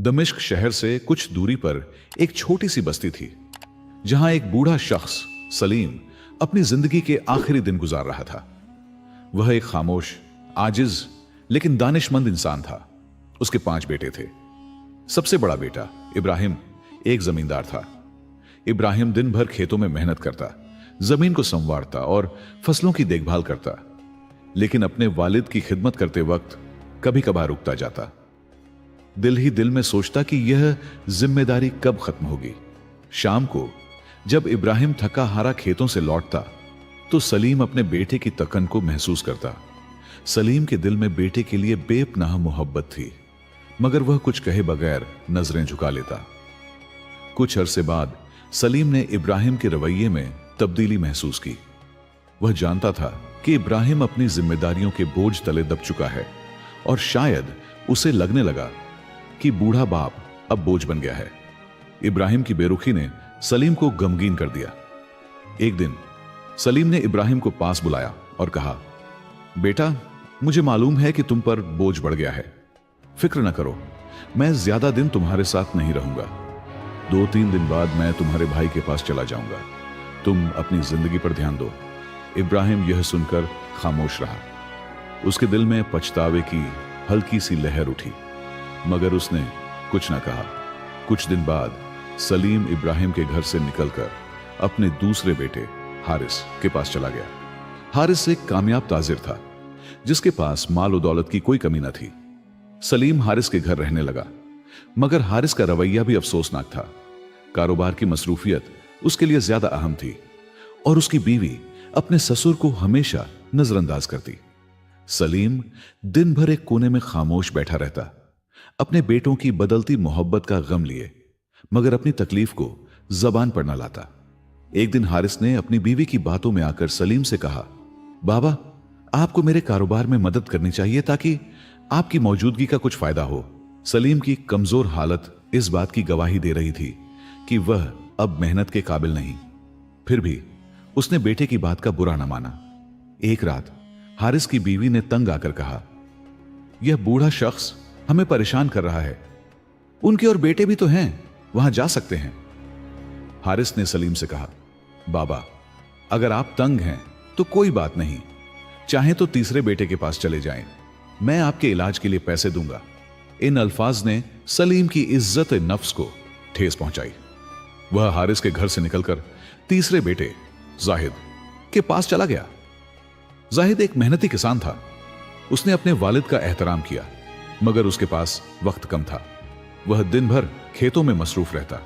दमिश्क शहर से कुछ दूरी पर एक छोटी सी बस्ती थी, जहां एक बूढ़ा शख्स सलीम अपनी जिंदगी के आखिरी दिन गुजार रहा था। वह एक खामोश, आजिज लेकिन दानिशमंद इंसान था। उसके 5 बेटे थे। सबसे बड़ा बेटा इब्राहिम एक जमींदार था। इब्राहिम दिन भर खेतों में मेहनत करता, जमीन को संवारता और फसलों की देखभाल करता, लेकिन अपने वालिद की खिदमत करते वक्त कभी कभार रुकता जाता। दिल ही दिल में सोचता कि यह जिम्मेदारी कब खत्म होगी। शाम को जब इब्राहिम थका हारा खेतों से लौटता तो सलीम अपने बेटे की तकन को महसूस करता। सलीम के दिल में बेटे के लिए बेपनाह मोहब्बत थी, मगर वह कुछ कहे बगैर नजरें झुका लेता। कुछ अरसे बाद सलीम ने इब्राहिम के रवैये में तब्दीली महसूस की। वह जानता था कि इब्राहिम अपनी जिम्मेदारियों के बोझ तले दब चुका है और शायद उसे लगने लगा कि बूढ़ा बाप अब बोझ बन गया है। इब्राहिम की बेरुखी ने सलीम को गमगीन कर दिया। एक दिन सलीम ने इब्राहिम को पास बुलाया और कहा, बेटा, मुझे मालूम है कि तुम पर बोझ बढ़ गया है। फिक्र न करो, मैं ज्यादा दिन तुम्हारे साथ नहीं रहूंगा। 2-3 दिन बाद मैं तुम्हारे भाई के पास चला जाऊंगा। तुम अपनी जिंदगी पर ध्यान दो। इब्राहिम यह सुनकर खामोश रहा। उसके दिल में पछतावे की हल्की सी लहर उठी, मगर उसने कुछ न कहा। कुछ दिन बाद सलीम इब्राहिम के घर से निकलकर अपने दूसरे बेटे हारिस के पास चला गया। हारिस एक कामयाब ताजिर था, जिसके पास माल और दौलत की कोई कमी न थी। सलीम हारिस के घर रहने लगा, मगर हारिस का रवैया भी अफसोसनाक था। कारोबार की मसरूफियत उसके लिए ज्यादा अहम थी और उसकी बीवी अपने ससुर को हमेशा नजरअंदाज करती। सलीम दिन भर एक कोने में खामोश बैठा रहता, अपने बेटों की बदलती मोहब्बत का गम लिए, मगर अपनी तकलीफ को जबान पर न लाता। एक दिन हारिस ने अपनी बीवी की बातों में आकर सलीम से कहा, बाबा, आपको मेरे कारोबार में मदद करनी चाहिए ताकि आपकी मौजूदगी का कुछ फायदा हो। सलीम की कमजोर हालत इस बात की गवाही दे रही थी कि वह अब मेहनत के काबिल नहीं। फिर भी उसने बेटे की बात का बुरा न माना। एक रात हारिस की बीवी ने तंग आकर कहा, यह बूढ़ा शख्स हमें परेशान कर रहा है। उनके और बेटे भी तो हैं, वहां जा सकते हैं। हारिस ने सलीम से कहा, बाबा, अगर आप तंग हैं तो कोई बात नहीं, चाहे तो तीसरे बेटे के पास चले जाएं, मैं आपके इलाज के लिए पैसे दूंगा। इन अल्फाज ने सलीम की इज्जत नफ्स को ठेस पहुंचाई। वह हारिस के घर से निकलकर तीसरे बेटे जाहिद के पास चला गया। जाहिद एक मेहनती किसान था। उसने अपने वालिद का एहतराम किया, मगर उसके पास वक्त कम था। वह दिन भर खेतों में मसरूफ रहता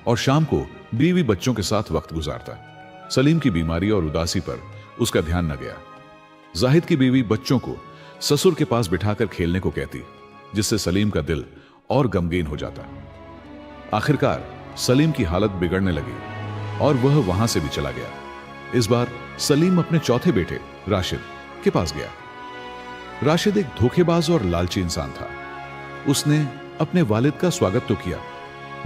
और शाम को बीवी बच्चों के साथ वक्त गुजारता। सलीम की बीमारी और उदासी पर उसका ध्यान न गया। जाहिद की बीवी बच्चों को ससुर के पास बिठाकर खेलने को कहती, जिससे सलीम का दिल और गमगीन हो जाता। आखिरकार सलीम की हालत बिगड़ने लगी और वह वहां से भी चला गया। इस बार सलीम अपने चौथे बेटे राशिद के पास गया। राशिद एक धोखेबाज और लालची इंसान था। उसने अपने वालिद का स्वागत तो किया,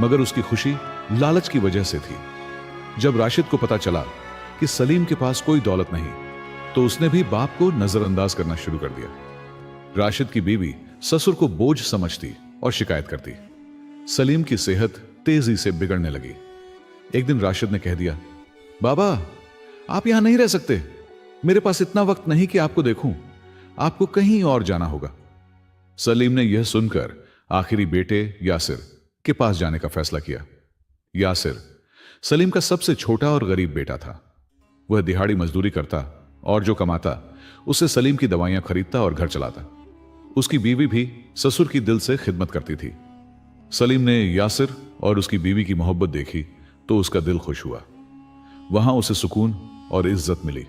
मगर उसकी खुशी लालच की वजह से थी। जब राशिद को पता चला कि सलीम के पास कोई दौलत नहीं, तो उसने भी बाप को नजरअंदाज करना शुरू कर दिया। राशिद की बीवी ससुर को बोझ समझती और शिकायत करती। सलीम की सेहत तेजी से बिगड़ने लगी। एक दिन राशिद ने कह दिया, बाबा, आप यहां नहीं रह सकते। मेरे पास इतना वक्त नहीं कि आपको देखूं। आपको कहीं और जाना होगा। सलीम ने यह सुनकर आखिरी बेटे यासिर के पास जाने का फैसला किया। यासिर सलीम का सबसे छोटा और गरीब बेटा था। वह दिहाड़ी मजदूरी करता और जो कमाता उससे सलीम की दवाइयां खरीदता और घर चलाता। उसकी बीवी भी ससुर की दिल से खिदमत करती थी। सलीम ने यासिर और उसकी बीवी की मोहब्बत देखी तो उसका दिल खुश हुआ। वहां उसे सुकून और इज्जत मिली।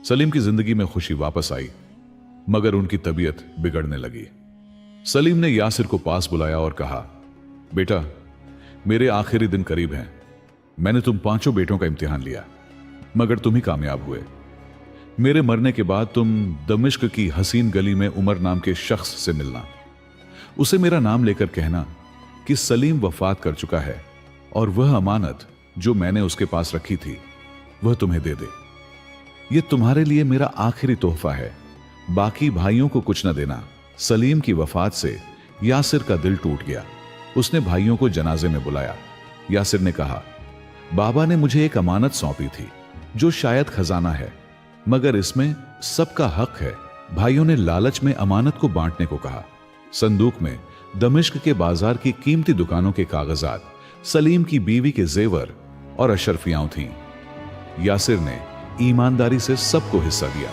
सलीम की जिंदगी में खुशी वापस आई, मगर उनकी तबीयत बिगड़ने लगी। सलीम ने यासिर को पास बुलाया और कहा, बेटा, मेरे आखिरी दिन करीब हैं। मैंने तुम 5 बेटों का इम्तिहान लिया, मगर तुम ही कामयाब हुए। मेरे मरने के बाद तुम दमिश्क की हसीन गली में उमर नाम के शख्स से मिलना। उसे मेरा नाम लेकर कहना कि सलीम वफात कर चुका है और वह अमानत जो मैंने उसके पास रखी थी वह तुम्हें दे दे। यह तुम्हारे लिए मेरा आखिरी तोहफा है। बाकी भाइयों को कुछ न देना। सलीम की वफात से यासिर का दिल टूट गया। उसने भाइयों को जनाजे में बुलाया। यासिर ने कहा, बाबा ने मुझे एक अमानत सौंपी थी जो शायद खजाना है, मगर इसमें सबका हक है। भाइयों ने लालच में अमानत को बांटने को कहा। संदूक में दमिश्क के बाजार की कीमती दुकानों के कागजात, सलीम की बीवी के जेवर और अशरफियां थीं। यासिर ने ईमानदारी से सबको हिस्सा दिया।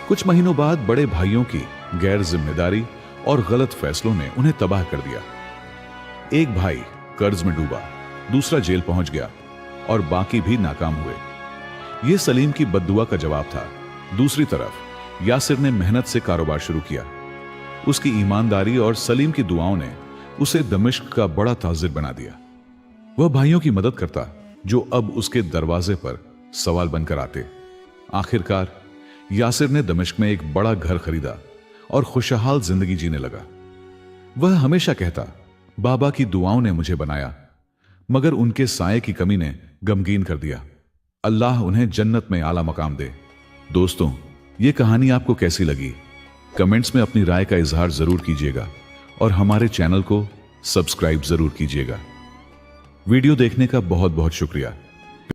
कुछ महीनों बाद बड़े भाइयों की गैर जिम्मेदारी और गलत फैसलों ने उन्हें तबाह कर दिया। एक भाई कर्ज में डूबा, दूसरा जेल पहुंच गया और बाकी भी नाकाम हुए। यह सलीम की बद्दुआ का जवाब था। दूसरी तरफ यासिर ने मेहनत से कारोबार शुरू किया। उसकी ईमानदारी और सलीम की दुआओं ने उसे दमिश्क का बड़ा ताजिर बना दिया। वह भाइयों की मदद करता जो अब उसके दरवाजे पर सवाल बनकर आते। आखिरकार यासिर ने दमिश्क में एक बड़ा घर खरीदा और खुशहाल जिंदगी जीने लगा। वह हमेशा कहता, बाबा की दुआओं ने मुझे बनाया, मगर उनके साये की कमी ने गमगीन कर दिया। अल्लाह उन्हें जन्नत में आला मकाम दे। दोस्तों, यह कहानी आपको कैसी लगी? कमेंट्स में अपनी राय का इजहार जरूर कीजिएगा और हमारे चैनल को सब्सक्राइब जरूर कीजिएगा। वीडियो देखने का बहुत बहुत शुक्रिया।